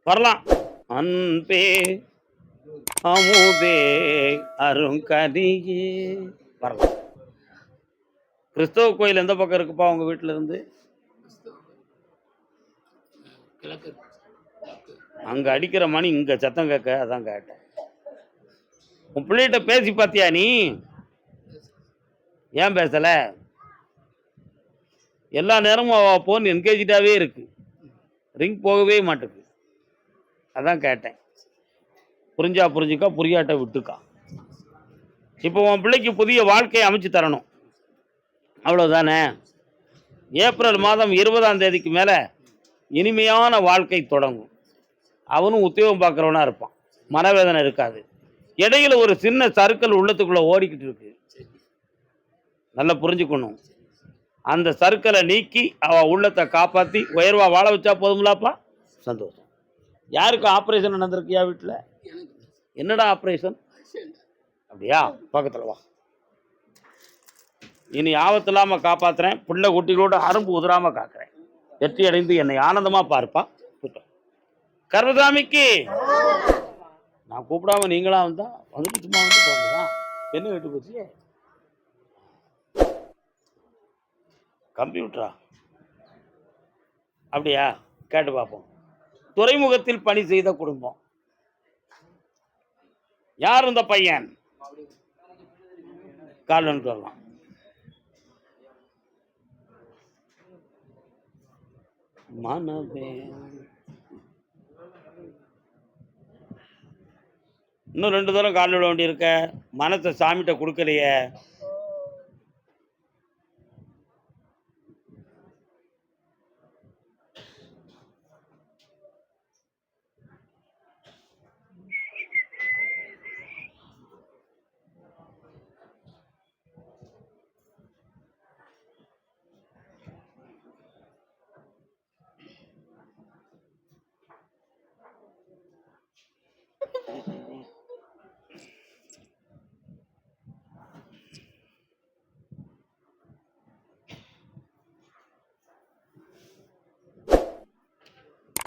வரலாம். அன்பே அமுதே அருங்கனியே வரலாம். கிறிஸ்தவ கோயில் எந்த பக்கம் இருக்குப்பா உங்க வீட்டுல இருந்து? அங்க அடிக்கிற மணி இங்க சத்தம் கேட்க, அதான் கேட்டேன். உன் பிள்ளைகிட்ட பேசி பார்த்தியா நீ? ஏன் பேசல? எல்லா நேரமும் அவ போன் என்கேஜிட்டாவே இருக்கு, ரிங் போகவே மாட்டேங்குது. அதான் கேட்டேன். புரிஞ்சா புரிஞ்சுக்கா, புரியாட்ட விட்டுக்கா. இப்போ உன் பிள்ளைக்கு புதிய வாழ்க்கையை அமைச்சு தரணும், அவ்வளவுதானே? ஏப்ரல் மாதம் 20ஆம் தேதிக்கு மேல இனிமையான வாழ்க்கை தொடங்கும். அவனும் உத்தியோகம் பார்க்குறவனா இருப்பான், மனவேதனை இருக்காது. இடையில ஒரு சின்ன சர்க்கிள் உள்ளத்துக்குள்ள ஓடிக்கிட்டு இருக்கு, நல்லா புரிஞ்சுக்கணும். அந்த சர்க்கிளை நீக்கி அவ உள்ளத்தை காப்பாற்றி உயர்வா வாழ வச்சா போதுங்களாப்பா. சந்தோஷம். யாருக்கு ஆப்ரேஷன் நடந்திருக்கியா வீட்டில்? என்னடா ஆப்ரேஷன்? அப்படியா? பக்கத்தில் வா. இனி ஆபத்து இல்லாமல் காப்பாற்றுறேன். பிள்ளை குட்டிகளோட அரும்பு உதிராமல் காக்கிறேன். வெற்றி அடைந்து என்னை ஆனந்தமாக பார்ப்பா. கர்மசாமிக்கு நான் கூப்பிடாம நீங்களா வந்தா வந்துட்டு சும்மா வந்து போனதுதான். என்ன கேட்டு போச்சு? கம்ப்யூட்டரா? அப்படியா? கேட்டு பார்ப்போம். துறைமுகத்தில் பணி செய்த குடும்பம். யார் இந்த பையன்? காலன்னு சொல்லலாம். மனவே இன்னும் 2 தரம் கால் விட வேண்டி இருக்க. மனத்தை சாமிகிட்ட கொடுக்கலையே.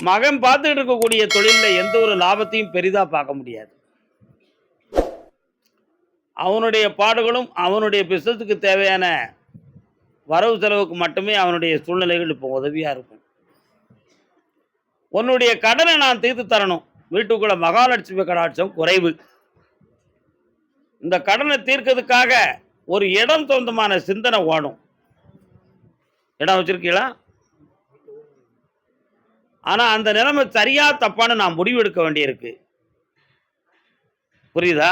மகன் பார்த்துக்கிட்டு இருக்கக்கூடிய தொழிலில் எந்த ஒரு லாபத்தையும் பெரிதாக பார்க்க முடியாது. அவனுடைய பாடுகளும் அவனுடைய பிசினஸுக்கு தேவையான வரவு செலவுக்கு மட்டுமே அவனுடைய சூழ்நிலைகள் இப்போ உதவியாக இருக்கும். உன்னுடைய கடனை நான் தீர்த்து தரணும். வீட்டுக்குள்ள மகாலட்சுமி கடாட்சம் குறைவு. இந்த கடனை தீர்க்கிறதுக்காக ஒரு இடம் சொந்தமான சிந்தனை ஓடும். இடம் வச்சிருக்கீங்களா? ஆனா அந்த நிலைமை சரியா தப்பான்னு நான் முடிவு எடுக்க வேண்டியிருக்கு. புரியுதா?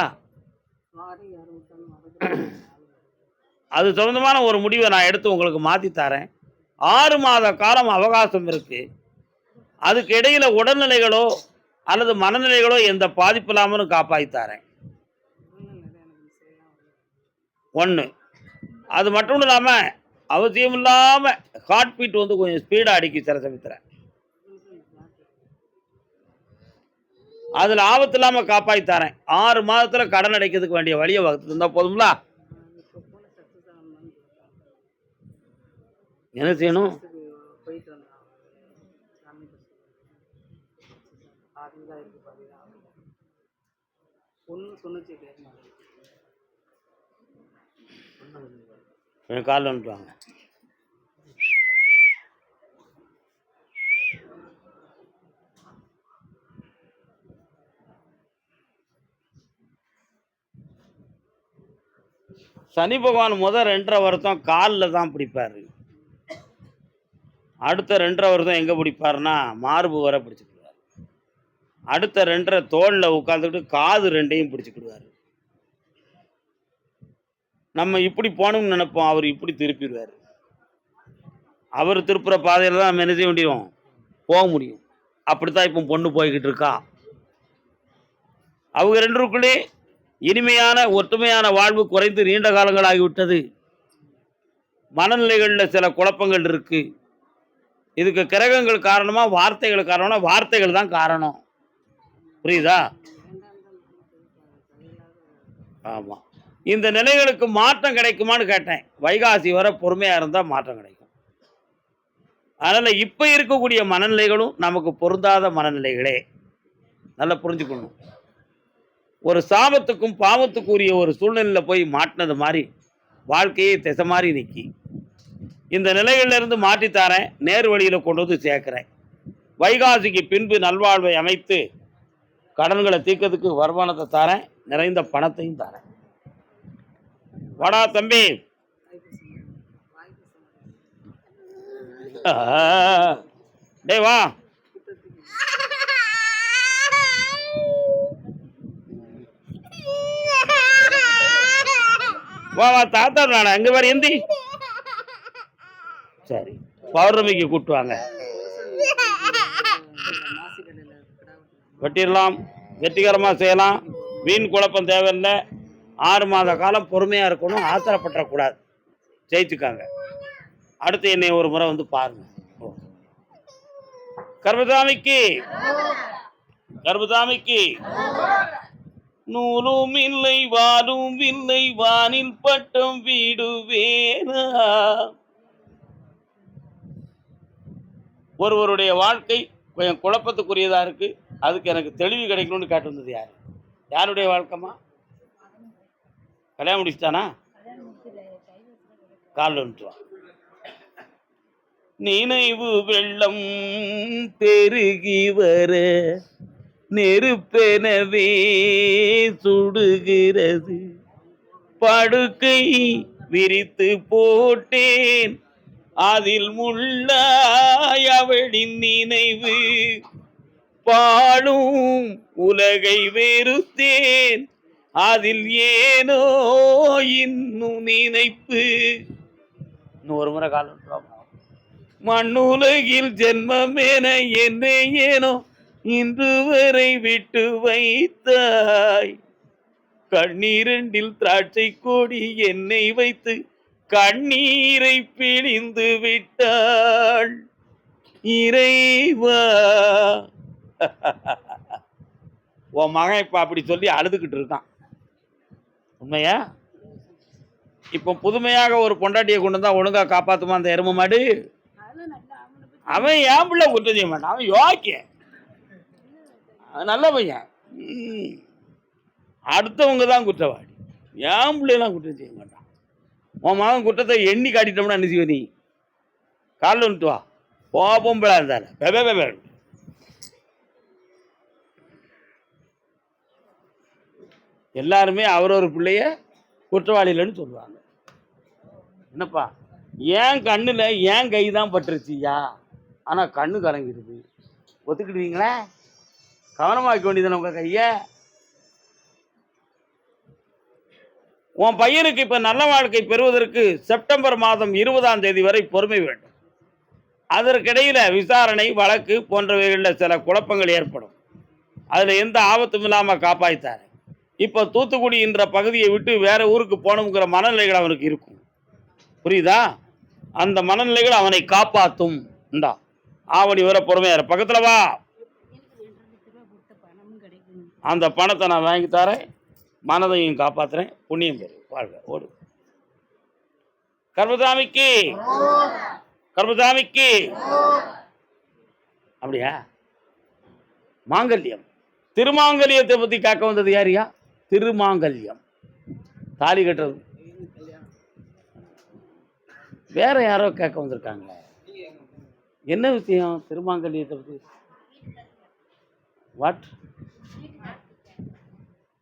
அது சொந்தமான ஒரு முடிவை நான் எடுத்து உங்களுக்கு மாற்றி தரேன். 6 மாத காலம் அவகாசம் இருக்கு. அதுக்கு இடையில உடல்நிலைகளோ அல்லது மனநிலைகளோ எந்த பாதிப்பு இல்லாமலும் காப்பாற்றி தரேன். 1 அது மட்டும் இல்லாமல் அவசியம் இல்லாமல் ஹார்ட் பீட் வந்து கொஞ்சம் ஸ்பீடாக அடிக்கி சில சமயத்தில். அதில் ஆபத்து இல்லாமல் காப்பாற்றி தரேன். 6 மாதத்தில் கடன் அடைக்கிறதுக்கு வேண்டிய வழியை வகுத்து இருந்தால் போதுங்களா? என்ன செய்யணும்? கால் வந்துட்டாங்க. சனி பகவான் முதல் 2.5 வருஷம் காலில் தான் பிடிப்பார். அடுத்த 2.5 வருஷம் எங்கே பிடிப்பாருன்னா மார்பு வர பிடிச்சிக்கிடுவார். அடுத்த 2.5 தோளில் உட்காந்துக்கிட்டு காது 2ஐயும் பிடிச்சிக்கிடுவார். நம்ம இப்படி போகணும்னு நினைப்போம், அவர் இப்படி திருப்பிடுவார். அவர் திருப்புற பாதையில் தான் நம்ம என்ன செய்ய முடியும்? போக முடியும். அப்படித்தான் இப்போ பொண்ணு போய்கிட்டு இருக்கா. அவங்க 2க்குள்ளே இனிமையான ஒற்றுமையான வாழ்வு குறைந்து நீண்ட காலங்கள் ஆகிவிட்டது. மனநிலைகளில் சில குழப்பங்கள் இருக்கு. இதுக்கு கிரகங்கள் காரணமா, வார்த்தைகள் காரணமா? வார்த்தைகள் தான் காரணம். புரியுதா? ஆமா. இந்த நிலைகளுக்கு மாற்றம் கிடைக்குமான்னு கேட்டேன். வைகாசி வரை பொறுமையா இருந்தா மாற்றம் கிடைக்கும். அதனால் இப்போ இருக்கக்கூடிய மனநிலைகளும் நமக்கு பொருந்தாத மனநிலைகளே. நல்லா புரிஞ்சுக்கணும். ஒரு சாபத்துக்கும் பாவத்துக்குரிய ஒரு சூழ்நிலையில் போய் மாட்டினது மாதிரி வாழ்க்கையே திசை மாதிரி நிற்கி, இந்த நிலையிலிருந்து மாற்றித்தாரேன், நேர் வழியில் கொண்டு வந்து சேர்க்குறேன். வைகாசிக்கு பின்பு நல்வாழ்வை அமைத்து கடன்களை தீர்க்கிறதுக்கு வருமானத்தை தாரேன், நிறைந்த பணத்தையும் தாரேன். வாடா தம்பி. டே வா. வா வா தாத்தா நானா அங்கே வர எந்தி. சரி, பௌர்ணமிக்கு கூப்பிட்டு வாங்க. வெட்டிடலாம், வெற்றிகரமாக செய்யலாம். வீண் குழப்பம் தேவையில்லை. 6 மாத காலம் பொறுமையாக இருக்கணும், ஆத்திரப்பற்றக்கூடாது. ஜெயிச்சுக்காங்க. அடுத்து என்னை ஒரு முறை வந்து பாருங்க. கர்மசாமிக்கு கர்மசாமிக்கு நூலும் இல்லை வாலும் இல்லை வானில் பட்டம் வீடுவேனா. ஒருவருடைய வாழ்க்கை கொஞ்சம் குழப்பத்துக்குரியதா இருக்கு, அதுக்கு எனக்கு தெளிவு கிடைக்கணும்னு கேட்டு வந்தது யாரு? யாருடைய வாழ்க்கைமா? கல்யாணம் முடிச்சுட்டானா? காலில் வந்துட்டுவா. நினைவு வெள்ளம் பெருகி வர நெருப்பெனவே சுடுகிறது, படுக்கை விரித்து போட்டேன் அதில் முள்ளாய் அவளின் நினைவு, பாழும் உலகை வெறுத்தேன் அதில் ஏனோ இன்னும் நினைப்பு. இன்னும் ஒரு முறை காலம். மண்ணுலகில் ஜென்மமென என்னை ஏனோ இன்று வரை விட்டு வைத்தாய், கண்ணீரண்டில் திராட்சை கொடி என்னை வைத்து கண்ணீரை பிழிந்து விட்டாள் இறைவா. உன் மகன் இப்ப அப்படி சொல்லி அழுதுகிட்டு இருக்கான். உண்மையா? இப்ப புதுமையாக ஒரு பொண்டாட்டியை கொண்டு வந்தா ஒழுங்கா காப்பாத்துமா அந்த எரும மாடு? அவன் ஏன் பிள்ளை குற்றம் செய்ய மாட்டான், அவன் யோக்கிய, நல்ல பையன். அடுத்தவங்க தான் குற்றவாளி, ஏன் பிள்ளைலாம் குற்றம் செய்ய மாட்டான். உன் மகன் குற்றத்தை எண்ணி காட்டிட்டோம்னா என்ன செய்வ நீ? காலில் வந்துட்டு வா, பொம்பளா இருந்தாரு. எல்லாருமே அவரொரு பிள்ளைய குற்றவாளிகள்னு சொல்லுவாங்க. என்னப்பா ஏன் கண்ணில் ஏன் கை தான் பட்டுருச்சியா, ஆனால் கண்ணு கலங்கிடுது, ஒத்துக்கிடுவீங்களா? கவனமாக்க வேண்டியதானே உங்கள் கையை. உன் பையனுக்கு இப்போ நல்ல வாழ்க்கை பெறுவதற்கு செப்டம்பர் மாதம் 20ஆம் தேதி வரை பொறுமை வேண்டும். அதற்கிடையில் விசாரணை வழக்கு போன்றவைகளில் சில குழப்பங்கள் ஏற்படும். அதில் எந்த ஆபத்தும் இல்லாமல் காப்பாற்றித்தார். இப்போ தூத்துக்குடி என்ற பகுதியை விட்டு வேற ஊருக்கு போகணுங்கிற மனநிலைகள் அவனுக்கு இருக்கும். புரியுதா? அந்த மனநிலைகள் அவனை காப்பாற்றும். இந்தா ஆவணி வர பொறுமையாரு, பக்கத்தில் வா, அந்த பணத்தை நான் வாங்கி தரேன், மனதையும் காப்பாற்றுறேன், புண்ணியம் பெரு, வாழ்க, ஓடு. கர்மசாமிக்கு கர்மசாமிக்கு. அப்படியா? மாங்கல்யம், திருமாங்கல்யத்தை பற்றி காக்க வந்தது யாரியா? திருமாங்கல்யம், தாலி கட்டுறது. வேற யாரோ கேட்க வந்திருக்காங்களே, என்ன விஷயம்? திருமாங்கல்யத்தை பற்றி வாட்?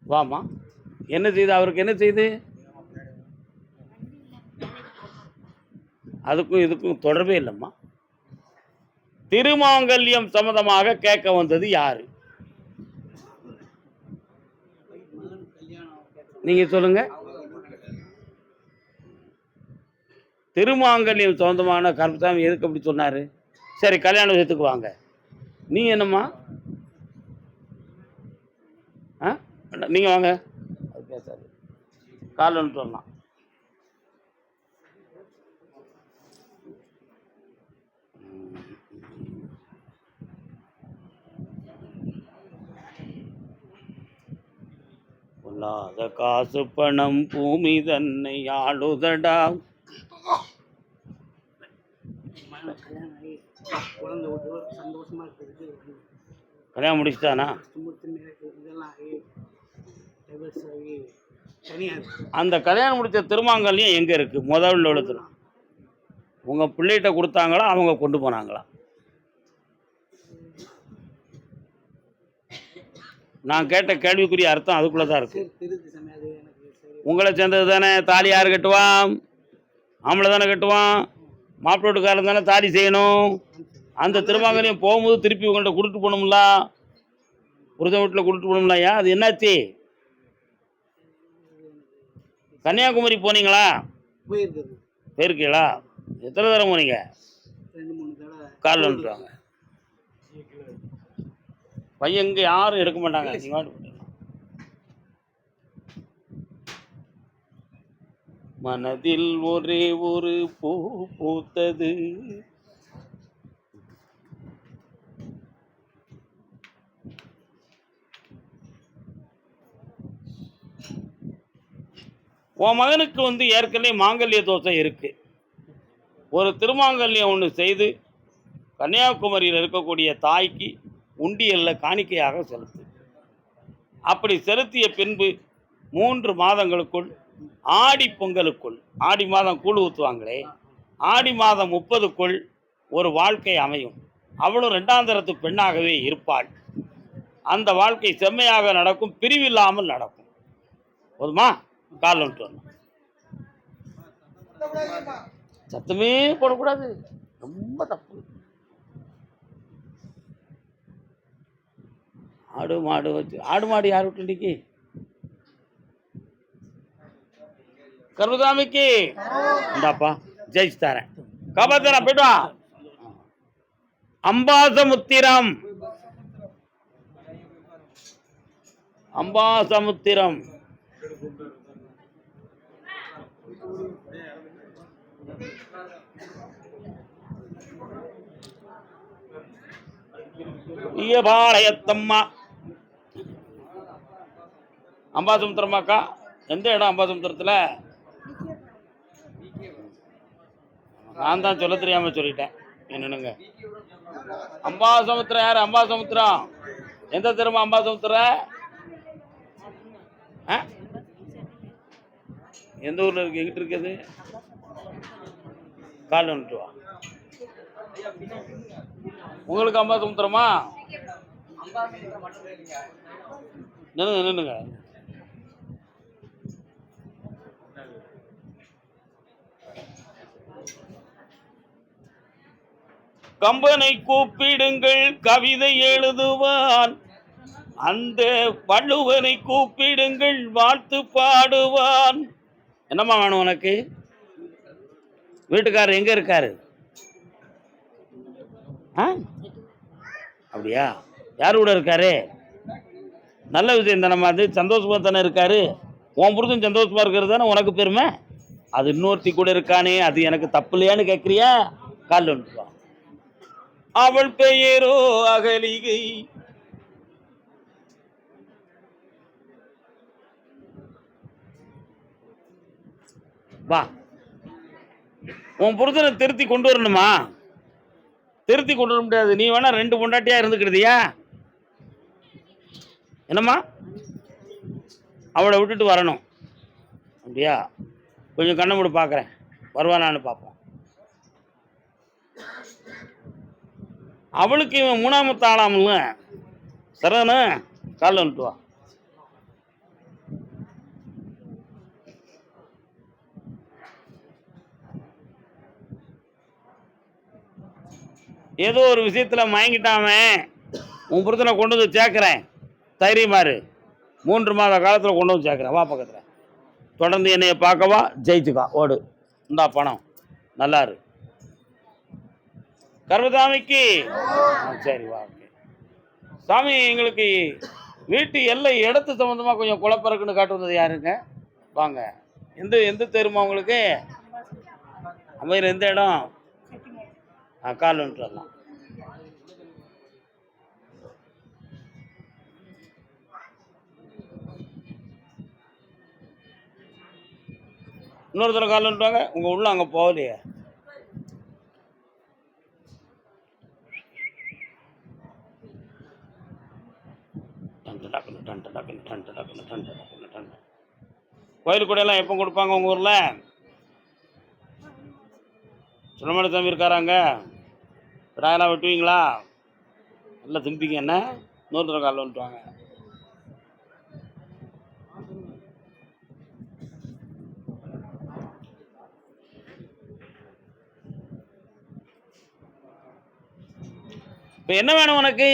வாமா, என்ன செய்து? அவருக்கு என்ன செய்து? அதுக்கும் இதுக்கும் தொடர்பே இல்லைம்மா. திருமாங்கல்யம் சம்பந்தமாக கேட்க வந்தது யாரு? நீங்க சொல்லுங்க. திருமாங்கல்யம் சொந்தமான கருப்பசாமி எதுக்கு அப்படி சொன்னாரு? சரி, கல்யாண விஷயத்துக்கு வாங்க. நீ என்னம்மா? நீங்க வாங்க. அது பேசாது, கால் வந்துட்டு வரலாம். பொல்லாத காசு பணம் பூமி தன்னை ஆளுதடா. குழந்தை விட்டு சந்தோஷமா இருக்கிறதுக்கு கல்யாணம் முடிச்சுட்டானா? இதெல்லாம் டைவர்ஸ் ஆகி தனியாக இருக்கு. அந்த கல்யாணம் முடிச்ச திருமாங்கல்யம் எங்கே இருக்குது? முதல்ல எழுத்துல உங்கள் பிள்ளைகிட்ட கொடுத்தாங்களா, அவங்க கொண்டு போனாங்களா? நான் கேட்ட கேள்விக்குரிய அர்த்தம் அதுக்குள்ளே தான் இருக்குது. உங்களை சேர்ந்தது தானே. தாலி யார் கட்டுவான்? ஆம்பளை தானே கட்டுவான். மாப்பிள்ளை வீட்டுக்காரன் தானே தாலி செய்யணும். அந்த திருமாங்கல்யம் போகும்போது திருப்பி உங்கள்கிட்ட கொடுத்துட்டு போகணும்ல, புருஷன் வீட்டில் கொடுத்துட்டு போகணும்ல. ஏன் அது என்னாச்சு? கன்னியாகுமரி போனீங்களா? போயிருக்கீங்களா? எத்தனை தடவை போனீங்க? காலில் வந்துட்டாங்க. பையன் இங்கே யாரும் எடுக்க மாட்டாங்க. மனதில் ஒரே ஒரு பூ பூத்தது. உன் மகனுக்கு ஏற்கனவே மாங்கல்ய தோஷம் இருக்கு. ஒரு திருமாங்கல்யம் ஒன்று செய்து கன்னியாகுமரியில் இருக்கக்கூடிய தாய்க்கு உண்டியலில் காணிக்கையாக செலுத்து. அப்படி செலுத்திய பின்பு 3 மாதங்களுக்குள் ஆடி பொங்கலுக்குள், ஆடி மாதம் கூழ் ஊற்றுவாங்களே, ஆடி மாதம் 30க்குள் ஒரு வாழ்க்கை அமையும். அவளும் 2ஆம் தரத்து பெண்ணாகவே இருப்பாள். அந்த வாழ்க்கை செம்மையாக நடக்கும், பிரிவில்லாமல் நடக்கும். போதுமா? கால் வந்துட்டு வரணும். சத்தமே போடக்கூடாது, ரொம்ப தப்பு. ஆடு மாடு வச்சு ஆடு மாடு யார் விட்டு இன்னைக்கு? கருதாமிக்கு இந்தாப்பா ஜெயிச்சு தரேன். காப்பாத்தரேன், போய்ட்டு வா. அம்பாசமுத்திரம், அம்பாசமுத்திரம். ஈயபாளையத்தம்மா. அம்பாசமுத்திரமாக்கா? எந்த இடம் அம்பாசமுத்திரத்தில்? நான் தான் சொல்ல தெரியாமல் சொல்லிட்டேன். என்னனுங்க அம்பாசமுத்திரம்? யார் அம்பாசமுத்திரம்? எந்த தெருமா அம்பாசமுத்திரம்? எந்த ஊரில் இருக்கு? எங்கிட்ட இருக்குது? கால் வந்துட்டு வா. உங்களுக்கு அம்பாசமுத்திரமா? நின்னுங்க நின்னுங்க. கம்பனை கூப்பிடுங்கள் கவிதை எழுதுவான், அந்த வள்ளுவனை கூப்பிடுங்கள் வாழ்த்து பாடுவான். என்னம்மா வேணும் உனக்கு? வீட்டுக்காரர் எங்க இருக்காரு? அப்படியா? யார் கூட இருக்காரு? நல்ல விஷயம் தானம்மா, அது சந்தோஷமா தானே இருக்காரு. உன் புருஷன் சந்தோஷமா இருக்கிறது தானே உனக்கு பெருமை. அது இன்னொருத்தி கூட இருக்கானே, அது எனக்கு தப்பு இல்லையான்னு கேட்குறியா? காலில் வந்துட்டு. அவள் பெயரோ அகலிகை, வா. உன் புருஷனை திருத்தி கொண்டு வரணுமா? திருத்தி கொண்டு வர முடியாது. நீ வேணா 2 பொண்டாட்டியா இருந்துக்கிடுதியா? என்னம்மா? அவளை விட்டுட்டு வரணும். அப்படியா? கொஞ்சம் கண்ணை மூடி பார்க்குறேன், வருவானான்னு பார்ப்போம். அவளுக்கு இவன் 3ஆமத்து ஆளாமல்ல. சரவண காலில் வந்துட்டு வா. ஏதோ ஒரு விஷயத்தில் மயங்கிட்டாம உன் புருஷனை கொண்டு வந்து சேர்க்குறேன். தைரியமாரு. 3 மாத காலத்தில் கொண்டு வந்து சேர்க்குறேன். வா பக்கத்தில். தொடர்ந்து என்னைய பார்க்கவா, ஜெயிச்சுக்கா, ஓடு. இந்தா பணம், நல்லாரு. கர்மசாமிக்கு சரி வா. சாமி, எங்களுக்கு வீட்டு எல்லை இடத்து சம்மந்தமாக கொஞ்சம் குழப்பறக்குன்னு காட்டு வந்தது யாருங்க? வாங்க. எந்த தெருமா உங்களுக்கு? அமையர் எந்த இடம்? கால் வந்துட்டு வரலாம். இன்னொரு தடவை கால் வந்துட்டு வாங்க. உங்கள் உள்ள அங்கே போகலையே. கோயில் கூடையெல்லாம் எப்போ கொடுப்பாங்க உங்கள் ஊரில்? சுலமண சாமி இருக்காராங்க? விடாயெல்லாம் வெட்டுவீங்களா? நல்லா திம்பிங்க என்ன? நூறு காலில் வந்துட்டுவாங்க. இப்போ என்ன வேணும் உனக்கு?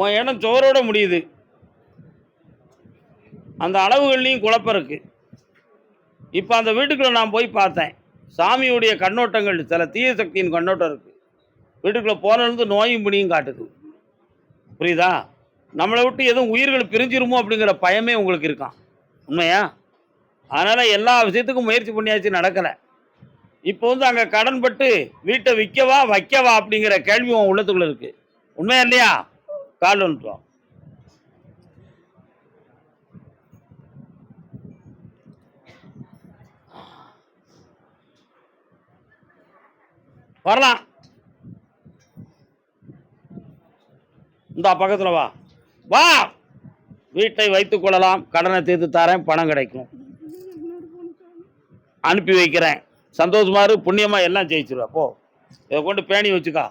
உன் இடம் சோரோட முடியுது, அந்த அளவுகள்லையும் குழப்பம் இருக்கு. இப்போ அந்த வீட்டுக்குள்ளே நான் போய் பார்த்தேன், சாமியுடைய கண்ணோட்டங்கள், சில தீய சக்தியின் கண்ணோட்டம் இருக்கு. வீட்டுக்குள்ளே போனது நோயும் பிணியும் காட்டுது. புரியுதா? நம்மளை விட்டு எதுவும் உயிர்கள் பிரிஞ்சிருமோ அப்படிங்கிற பயமே உங்களுக்கு இருக்கான். உண்மையா? அதனால் எல்லா விஷயத்துக்கும் முயற்சி பண்ணியாச்சு, நடக்கலை. இப்போ அங்கே கடன்பட்டு வீட்டை விற்கவா வைக்கவா அப்படிங்கிற கேள்வி உன் உள்ளத்துக்குள்ள இருக்கு. உண்மையா இல்லையா? கால் வந்துட்டோம். வரலாம், இந்த பக்கத்தில் வா வா. வீட்டை வைத்துக் கொள்ளலாம், கடனை தீர்த்து தரேன், பணம் கிடைக்கும், அனுப்பி வைக்கிறேன். சந்தோஷமாரு, புண்ணியமா எல்லாம் ஜெயிச்சிருவா. போ, இதை கொண்டு பேணி வச்சுக்கா.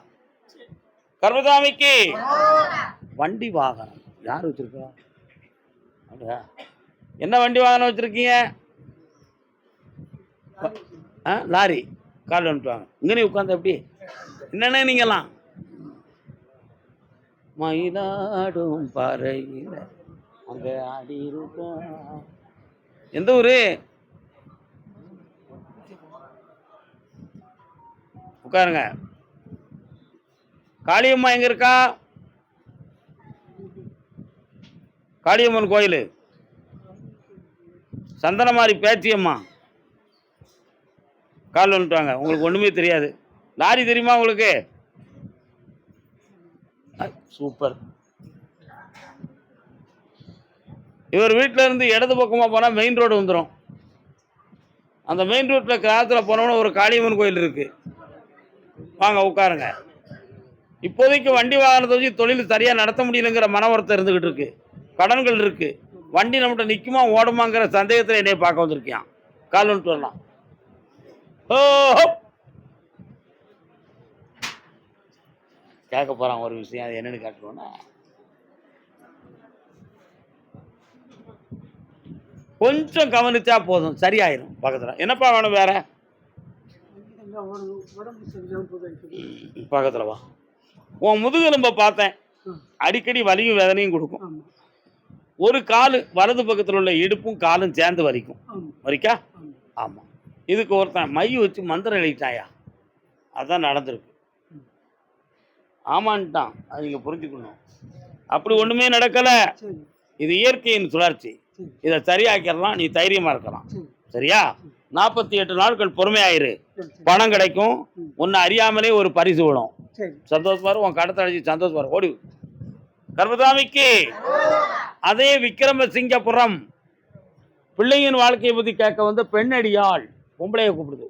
கர்மசாமிக்கு வண்டி வாகனம் யார் வச்சிருக்கா? அப்படியா? என்ன வண்டி வாகனம் வச்சிருக்கீங்க? லாரி. கால் வந்துட்டுவாங்க. இங்கே உட்காந்து எப்படி என்னென்ன நீங்களாம் மயிலாடும் பாறையில் அங்கே ஆடி இருக்கா. எந்த ஊரு? உட்காருங்க. காளியம்மா எங்க இருக்கா? காளியம்மன் கோயில். சந்தனமாரி பேச்சியம்மா. கால் வந்துட்டாங்க. உங்களுக்கு ஒன்றுமே தெரியாது. லாரி தெரியுமா உங்களுக்கு? சூப்பர். இவர் வீட்டில் இருந்து இடது பக்கமாக போனால் மெயின் ரோடு வந்துடும். அந்த மெயின் ரோட்டில் கிராஸில் போனோம்னா ஒரு காளியம்மன் கோயில் இருக்குது. வாங்க உட்காருங்க. இப்போதைக்கு வண்டி வாகனத்தை வச்சு தொழில் சரியாக நடத்த முடியலைங்கிற மன வருத்தம் இருந்துக்கிட்டு இருக்கு. கடன்கள் இருக்குது. வண்டி நம்மகிட்ட நிற்குமா ஓடுமாங்கிற சந்தேகத்தில் என்னைய பார்க்க வந்திருக்கியான். கால் வந்துட்டு வரலாம். ஓ, கேட்க போகிறான் ஒரு விஷயம். அது என்னென்னு கேட்டுருவோன்னா, கொஞ்சம் கவனிச்சா போதும், சரியாயிரும். பக்கத்தில் என்னப்பா வேணும் வேற? பக்கத்தில் வா. உன் முதுகெலும்பை பார்த்தேன், அடிக்கடி வலியும் வேதனையும் கொடுக்கும். ஒரு காலு வலது பக்கத்தில் உள்ள இடுப்பும் காலும் சேர்ந்து வலிக்கும். வலிக்கா? ஆமாம். இதுக்கு ஒருத்தன் மை வச்சு மந்திரம் எழுதிட்டாயா, அதான் நடந்திருக்கு. ஆமான்ட்டான். அது நீங்கள் புரிஞ்சுக்கணும். அப்படி ஒன்றுமே நடக்கலை. இது இயற்கையின் சுழற்சி. இதை சரியாக்கிடலாம், நீ தைரியமாக இருக்கலாம். சரியா? 48 நாட்கள் பொறுமையாயிரு, பணம் கிடைக்கும். ஒன்று அறியாமலே ஒரு பரிசு விடும். சந்தோஷமா உன் கடத்தை அடிச்சு சந்தோஷமா ஓடி. கர்மசாமிக்கு அதே விக்ரமசிங்கபுரம் பிள்ளையின் வாழ்க்கையை பற்றி கேட்க வந்து பெண்ணடியாள் பொம்பளைய கூப்பிடுது.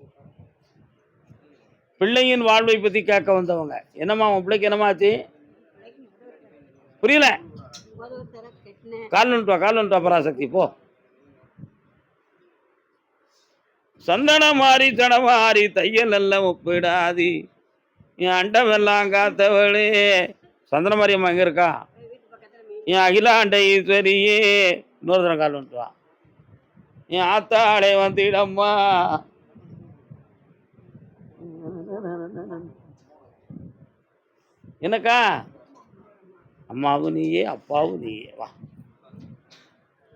பிள்ளையின் வாழ்வை பற்றி கேட்க வந்தவங்க. என்னம்மா உன் பிள்ளைக்கு என்னமாச்சு? புரியல. கால் வந்துட்டா பராசக்தி. போ. சந்தன மாறி தடமாறி தையல் எல்லாம் ஒப்பிடாதி என் அண்டமெல்லாம் காத்தவளே. சந்தன மாரியம்மா எங்க இருக்கா? என் அகிலாண்ட ஈஸ்வரியே. இன்னொரு தடவை கால் வந்துட்டு வா. என் ஆத்தாளே வந்திடம்மா. என்னக்கா? அம்மாவும் நீயே, அப்பாவும் நீயே. வா.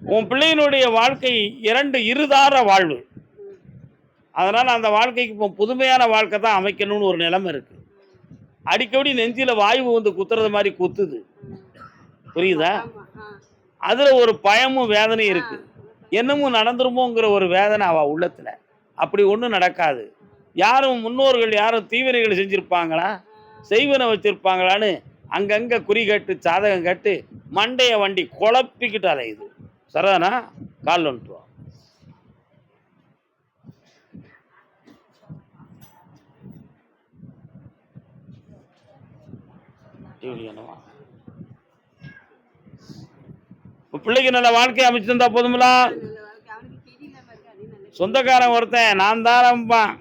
உன் பிள்ளையினுடைய வாழ்க்கை இருதார வாழ்வு. அதனால் அந்த வாழ்க்கைக்கு இப்போ புதுமையான வாழ்க்கை தான் அமைக்கணும்னு ஒரு நிலைமை இருக்குது. அடிக்கடி நெஞ்சில் வாயு வந்து குத்துறது மாதிரி குத்துது. புரியுதா? அதில் ஒரு பயமும் வேதனையும் இருக்குது. என்னமும் நடந்துருமோங்கிற ஒரு வேதனை அவள் உள்ளத்தில். அப்படி ஒன்றும் நடக்காது. யாரும் முன்னோர்கள் யாரும் தீவினைகள் செஞ்சுருப்பாங்களா, செய்வனை வச்சுருப்பாங்களான்னு அங்கங்கே குறி கட்டு சாதகம் கட்டு மண்டைய வண்டி குழப்பிக்கிட்டு அலையுது. சரிதானா? கால் வந்துட்டுவோம். பிள்ளைக்கு நல்ல வாழ்க்கையை அமைச்சு தந்தா போதுங்களா? சொந்தக்காரன் ஒருத்தன் நான் தானம்பான்,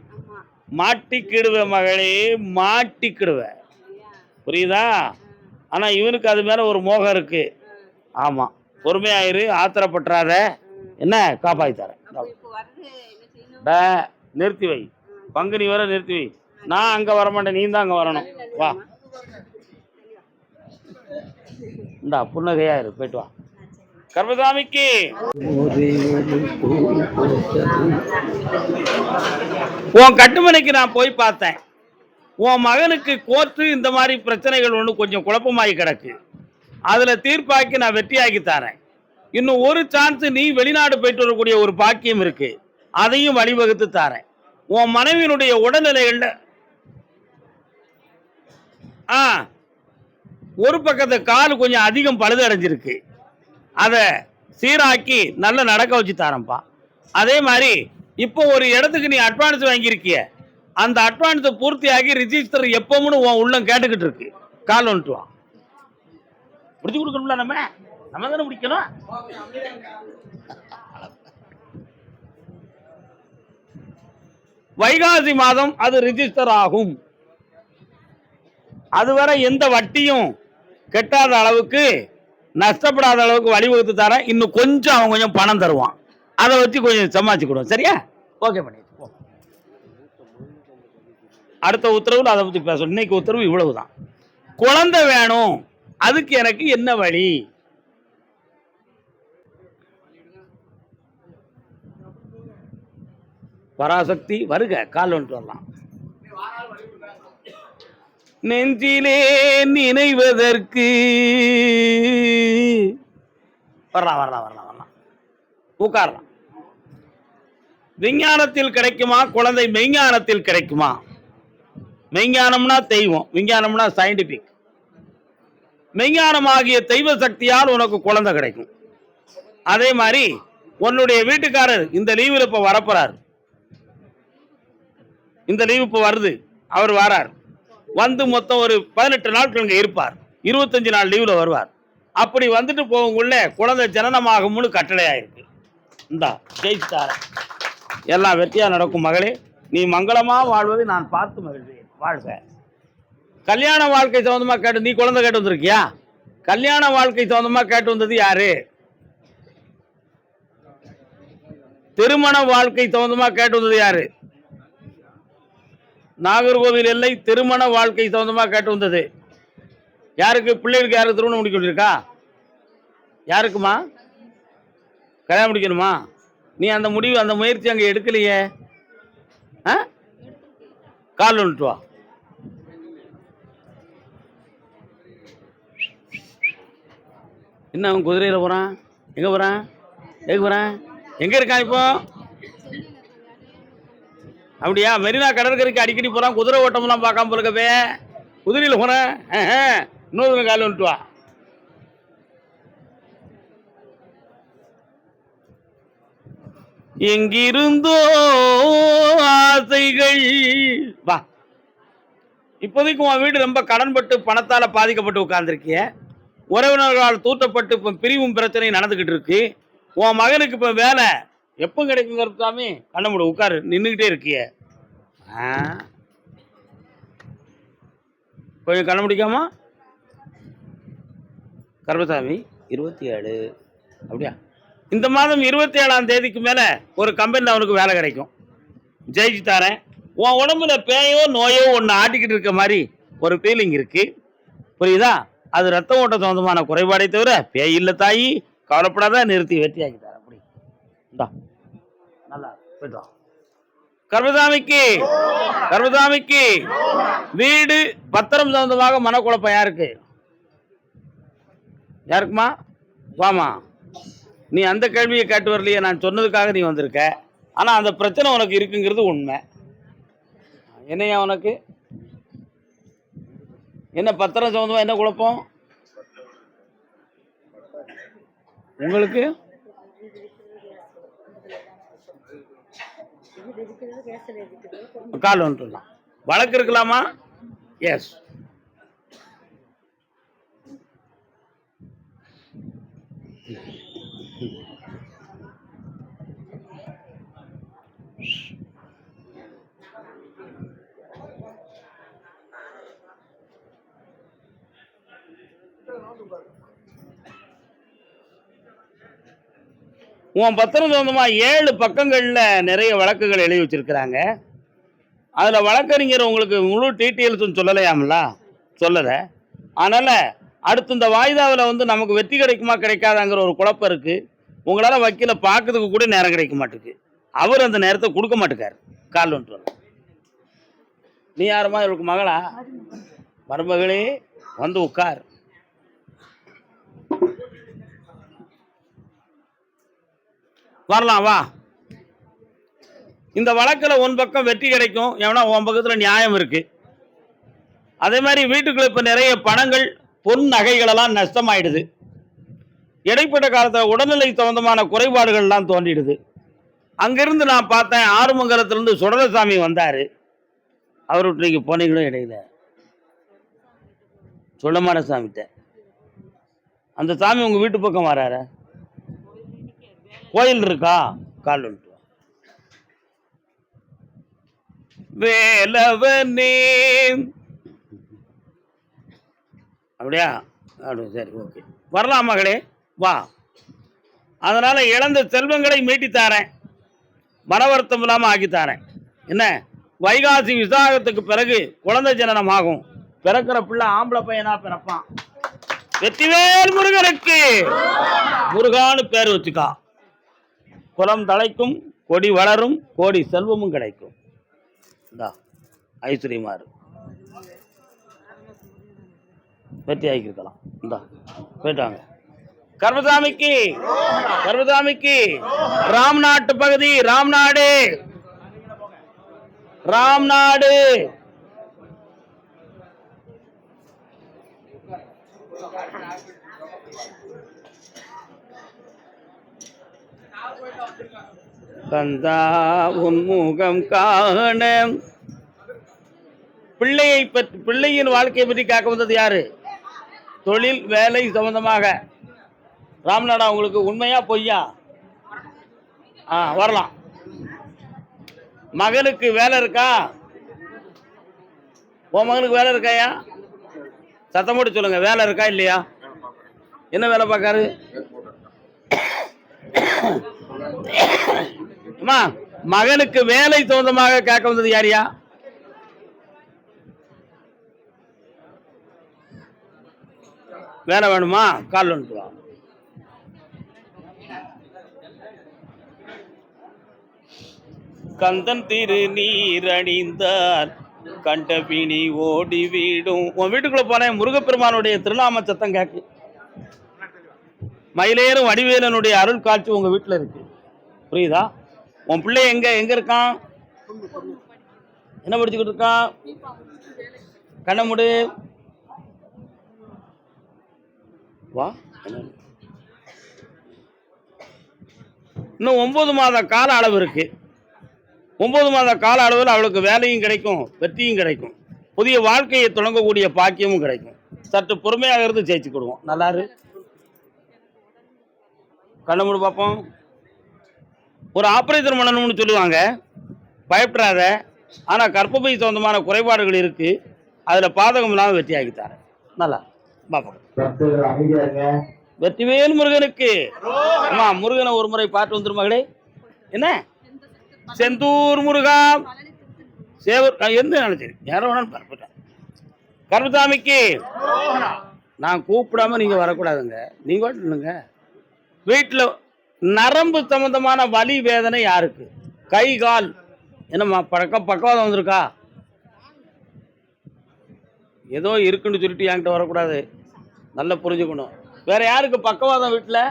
மாட்டிக்கிடுவேன் மகளே, மாட்டிக்கிடுவேன். புரியுதா? ஆனா இவனுக்கு அது மேல ஒரு மோகம் இருக்கு. ஆமா, பொறுமையாயிரு, ஆத்திரப்பற்றாத, என்ன காப்பாத்தி தரேன். நிறுத்தி வை, பங்குனி வர நிறுத்தி வை. நான் அங்க வரமாட்டேன், நீ தான் அங்க வரணும். வா, இந்தா புன்னகையாயிரு, போயிட்டு வா. கர்மசாமிக்கு உன் கட்டுமனைக்கு நான் போய் பார்த்தேன். உன் மகனுக்கு கோர்ட்டு இந்த மாதிரி பிரச்சனைகள் ஒன்று கொஞ்சம் குழப்பமாகி கிடக்கு. அதில் தீர்ப்பாக்கி நான் வெற்றியாக்கி தரேன். இன்னும் ஒரு சான்ஸ், நீ வெளிநாடு போயிட்டு வரக்கூடிய ஒரு பாக்கியம் இருக்கு, அதையும் வழிவகுத்து தரேன். உன் மனைவியினுடைய உடல்நிலைகள்ல ஒரு பக்கத்து கால் கொஞ்சம் அதிகம் பழுது அடைஞ்சிருக்கு, அதை சீராக்கி நல்ல நடக்க வச்சு தரேன்ப்பா. அதே மாதிரி இப்போ ஒரு இடத்துக்கு நீ அட்வான்ஸ் வாங்கியிருக்கிய, அந்த அட்வான்ஸை பூர்த்தியாகி ரிஜிஸ்டர் எப்பவும் உன் உள்ளம் கேட்டுக்கிட்டு இருக்கு. கால் வந்துட்டு வா, முடிச்சு கொடுக்கணும்ல, நம்ம தானே முடிக்கணும். வைகாசி மாதம் அது ரிஜிஸ்டர் ஆகும். அதுவரை எந்த வட்டியும் கெட்டாத அளவுக்கு, நஷ்டப்படாத அளவுக்கு வழிவகுத்து தரேன். இன்னும் கொஞ்சம் அவன் கொஞ்சம் பணம் தருவான், அதை வச்சு கொஞ்சம் சமாளிச்சு கொடுவோம். சரியா? ஓகே பண்ணி அடுத்த உத்தரவு அதை பத்தி பேச. இன்னைக்கு உத்தரவு இவ்வளவுதான். குழந்தை வேணும், அதுக்கு எனக்கு என்ன வழி? பராசக்தி வருக, கால் வந்துட்டு வரலாம். நெஞ்சிலே நினைவதற்கு வரலாம் வரலாம் வரலாம் வரலாம், உட்காரலாம். விஞ்ஞானத்தில் கிடைக்குமா குழந்தை? மெய்ஞானத்தில் கிடைக்குமா? மெய்ஞானம்னா தெய்வம், விஞ்ஞானம்னா சயின்டிபிக். மெய்ஞானமாகிய தெய்வ சக்தியால் உனக்கு குழந்தை கிடைக்கும். அதே மாதிரி உன்னுடைய வீட்டுக்காரர் இந்த லீவில் இப்போ வரப்போறார். இந்த லீவு இப்போ வருது, அவர் வரார். வந்து மொத்தம் ஒரு 18 நாட்கள் இங்கே இருப்பார். 25 நாள் லீவில் வருவார். அப்படி வந்துட்டு போகுங்குள்ள குழந்தை ஜனனமாகும்னு கட்டளை ஆயிருக்கு. இந்தா ஜெயிச்சுட்டார, எல்லாம் வெற்றியா நடக்கும் மகளே. நீ மங்களமா வாழ்வதை நான் பார்த்து மகிழ்வேன். வாழ்க. கல்யாண வாழ்க்கை சம்பந்தமா கேட்டு நீ குழந்தை கேட்டு வந்திருக்கியா? கல்யாண வாழ்க்கை சம்பந்தமா கேட்டு வந்தது யாரு? திருமண வாழ்க்கை சம்பந்தமா கேட்டு வந்தது யாரு? நாகர்கோவில் எல்லை திருமண வாழ்க்கை சம்பந்தமா கேட்டு வந்தது யாருக்கு? பிள்ளைகளுக்கு யாருக்கு திருமணம் முடிக்க இருக்கா? யாருக்குமா கல்யாணம் முடிக்கணுமா? நீ அந்த முடிவு, அந்த முயற்சி அங்கே எடுக்கலையே. கால் வந்துட்டு வா. என்ன அவன் குதிரையில் போகிறான்? எங்கே போகிறான்? எங்கே போகிறான்? எங்கே இருக்கான் இப்போ? அப்படியா? மெரினா கடற்கரைக்கு அடிக்கடி போகிறான். குதிரை ஓட்டம்லாம் பார்க்காம போயிருக்கவே. குதிரையில் போகிறேன். இன்னொரு கால் வந்துட்டு வா. எங்கிருந்தோ ஆசைகள் வா. இப்போதைக்கு உன் வீடு ரொம்ப கடன்பட்டு பணத்தால் பாதிக்கப்பட்டு உட்கார்ந்துருக்கிய. உறவினர்களால் தூட்டப்பட்டு இப்போ பிரிவும் பிரச்சனையும் நடந்துக்கிட்டு இருக்கு. உன் மகனுக்கு இப்போ வேலை எப்போ கிடைக்கும்? கருத்தாமே கண்ண மூடு, உட்காரு, நின்றுக்கிட்டே இருக்கிய. கொஞ்சம் கண்ண முடிக்காமா? கர்மசாமி 27 அப்படியா? இந்த மாதம் 27ஆம் தேதிக்கு மேலே ஒரு கம்பெனியில் அவனுக்கு வேலை கிடைக்கும். ஜெயிச்சு தரேன். உன் உடம்புல பேயோ நோயோ ஒன்று ஆட்டிக்கிட்டு இருக்க மாதிரி ஒரு ஃபீலிங் இருக்கு, புரியுதா? அது ரத்த ஓட்ட சம்பந்தமான குறைபாடை தவிர பேய் இல்லை தாயி, கவலைப்படாத, நிறுத்தி வெற்றியாக்கி தரேன். அப்படி இந்தா நல்லா போயிட்டு வா. கர்மசாமிக்கு கர்மசாமிக்கு வீடு பத்திரம் சம்பந்தமாக மனக்குழப்பம் யாருக்கு? யாருக்குமா? வாமா. நீ அந்த கேள்வியை கேட்டு வரலையே, நான் சொன்னதுக்காக நீ வந்திருக்க. ஆனால் அந்த பிரச்சனை உனக்கு இருக்குங்கிறது உண்மை. என்னையா உனக்கு என்ன பத்திரம் சம்பந்தமா என்ன குழப்பம் உங்களுக்கு? கால் வந்துடலாம். வழக்கு இருக்கலாமா? எஸ். உன் பத்திரம் சொந்தமா 7 பக்கங்கள்ல நிறைய வழக்குகள் எழுதி வச்சிருக்கிறாங்க. அதுல வழக்கறிஞர் உங்களுக்கு முழு டீட்டெயில்ஸும் சொல்லலையாமல, சொல்லல. அதனால அடுத்து இந்த வாய்தாவில் வந்து நமக்கு வெற்றி கிடைக்குமா கிடைக்காதாங்கிற ஒரு குழப்பம் இருக்கு. உங்களால வக்கீல பார்க்கறதுக்கு கூட நேரம் கிடைக்க மாட்டேங்குது. அவர் அந்த நேரத்தை கொடுக்க மாட்டேக்காரு. கால் வந்துட்டு நீ யாருமா இவருக்கு மகளா? மருமகளே வந்து உட்கார். வரலாம் வா. இந்த வழக்கில் உன் பக்கம் வெற்றி கிடைக்கும், எவனா உன் பக்கத்தில் நியாயம் இருக்கு. அதே மாதிரி வீட்டுக்குள்ள இப்போ நிறைய பணங்கள் பொன் நகைகளெல்லாம் நஷ்டமாயிடுது. இடைப்பட்ட காலத்தில் உடல்நிலை சம்பந்தமான குறைபாடுகள்லாம் தோன்றிடுது. அங்கிருந்து நான் பார்த்தேன், ஆறுமங்கலத்திலிருந்து சுடலசாமி வந்தார். அவர் விட்டு நீங்கள் போனீங்களும் இடையில சுடமான சாமிகிட்ட. அந்த சாமி உங்கள் வீட்டு பக்கம் வராரு. கோயில் இருக்கா? கால் வந்துட்டு வேலவனே. அப்படியா? அப்படி சரி, ஓகே. வரலாம் மகளே, வா. அதனால இழந்த செல்வங்களை மீட்டித்தாரேன், மன வருத்தம் இல்லாமல் ஆக்கித்தாரேன். என்ன, வைகாசி விசாகத்துக்கு பிறகு குழந்தை ஜனனம் ஆகும். பிறக்கிற பிள்ளை ஆம்பளை பையனா பிறப்பான். வெற்றிவேல் முருகனுக்கு முருகான்னு பேர் வச்சுக்கா. குலம் தழைக்கும், கொடி வளரும், கோடி செல்வமும் கிடைக்கும். இந்தா ஐஸ்வர்யமாறு வெற்றி ஆகியிருக்கலாம். இந்தா போயிட்டாங்க. கர்மசாமிக்கு, கர்மசாமிக்கு ராம்நாட்டு பகுதி, ராம்நாடு, ராம்நாடு. கந்தா உன்முகம் காண. பிள்ளையை பற்றி, பிள்ளையின் வாழ்க்கையை பற்றி கேட்க வந்தது யாரு? தொழில் வேலை சம்பந்தமாக. ராம்நாடா உங்களுக்கு உண்மையா பொய்யா? வரலாம். மகனுக்கு வேலை இருக்கா? உன் மகனுக்கு வேலை இருக்காயா? சத்தம் போட்டு சொல்லுங்க, வேலை இருக்கா இல்லையா? என்ன வேலை பார்க்காரு? மகனுக்கு வேலை சம்பந்தமாக கேட்க வந்தது யாரியா? வேலை வேணுமா? கால் வந்துட்டு வா. கந்தன் திரு நீர் அணிந்தார் கண்டபிணி ஓடி வீடும். உன் வீட்டுக்குள்ள போனேன், முருகப்பெருமானுடைய திருநாம சத்தம் கேட்கு. மயிலேறும் வடிவேலனுடைய அருள் காட்சி உங்க வீட்டுல இருக்கு. புரியுதா? உன் பிள்ளை எங்க எங்க இருக்கான்? என்ன படிச்சுக்கிட்டு இருக்கான்? கண்ணமுடு வா. இன்னும் 9 மாத கால அளவு இருக்கு. 9 மாத கால அளவில் அவளுக்கு வேலையும் கிடைக்கும், வெற்றியும் கிடைக்கும், புதிய வாழ்க்கையை தொடங்கக்கூடிய பாக்கியமும் கிடைக்கும். சற்று பொறுமையாக இருந்து ஜெயிச்சு கொடுவோம். நல்லாரு. கண்ணமுடு பார்ப்போம். ஒரு ஆபரேஷன் பண்ணணும்னு சொல்லுவாங்க, பயப்படாத. ஆனால் கர்ப்பப்பை சொந்தமான குறைபாடுகள் இருக்கு, அதில் பாதகம் இல்லாமல் வெற்றி ஆகித்தாரேன். நல்லா பார்ப்போம். வெற்றிவேல் முருகனுக்கு. ஆமா, முருகனை ஒரு முறை பாட்டு வந்துடும் மகளே. என்ன, செந்தூர் முருகா சேவர் எந்த நினைச்சேன், யாரோ வேணாலும் பரப்பிட்டேன். கர்மசாமிக்கு நான் கூப்பிடாம நீங்க வரக்கூடாதுங்க. நீங்க இல்லைங்க, வீட்டில் நரம்பு சம்பந்தமான வலி வேதனை யாருக்கு? கை கால் என்னம்மா பக்கவாதம் வந்திருக்கா? ஏதோ இருக்குன்னு சொல்லிட்டு என்கிட்ட வரக்கூடாது, நல்லா புரிஞ்சுக்கணும். வேற யாருக்கு பக்கவாதம் வீட்டில்?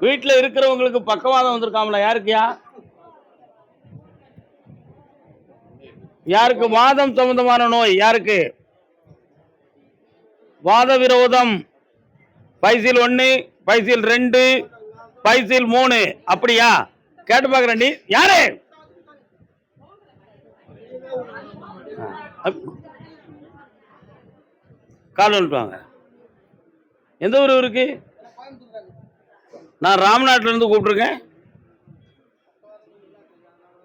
வீட்டில் இருக்கிறவங்களுக்கு பக்கவாதம் வந்திருக்காமல, யாருக்குயா? யாருக்கு வாதம் சம்பந்தமான நோய்? யாருக்கு வாத விரோதம்? பைசில் 1, பைசில் 2, பைசில் 3, அப்படியா? கேட்டு பார்க்குறேன். நீ யாரு? கால் வந்துட்டுவாங்க. எந்த ஊர் இருக்கு? நான் ராம்நாட்டிலேருந்து கூப்பிட்ருக்கேன்.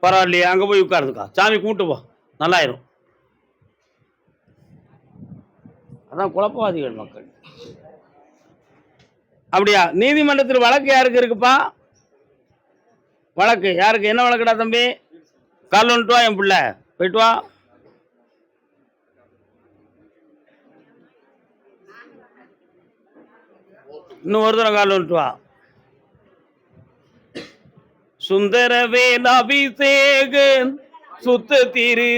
பரவாயில்லையே, அங்கே போய் உட்காருதுக்கா. சாமி கூப்பிட்டு போ, நல்லாயிரும். அதான் குழப்பவாதிகள் மக்கள். அப்படியா? நீதிமன்றத்தில் வழக்கு யாருக்கு இருக்குப்பா? வழக்கு யாருக்கு? என்ன வழக்குடா தம்பி? கால் வந்துட்டு வா என் பிள்ளை, போயிட்டு வா. இன்னும் ஒரு தடவை கால் வந்துட்டு வா. சுந்தரவேல் அபிஷேகன் சுத்த திருநீரணிந்தால்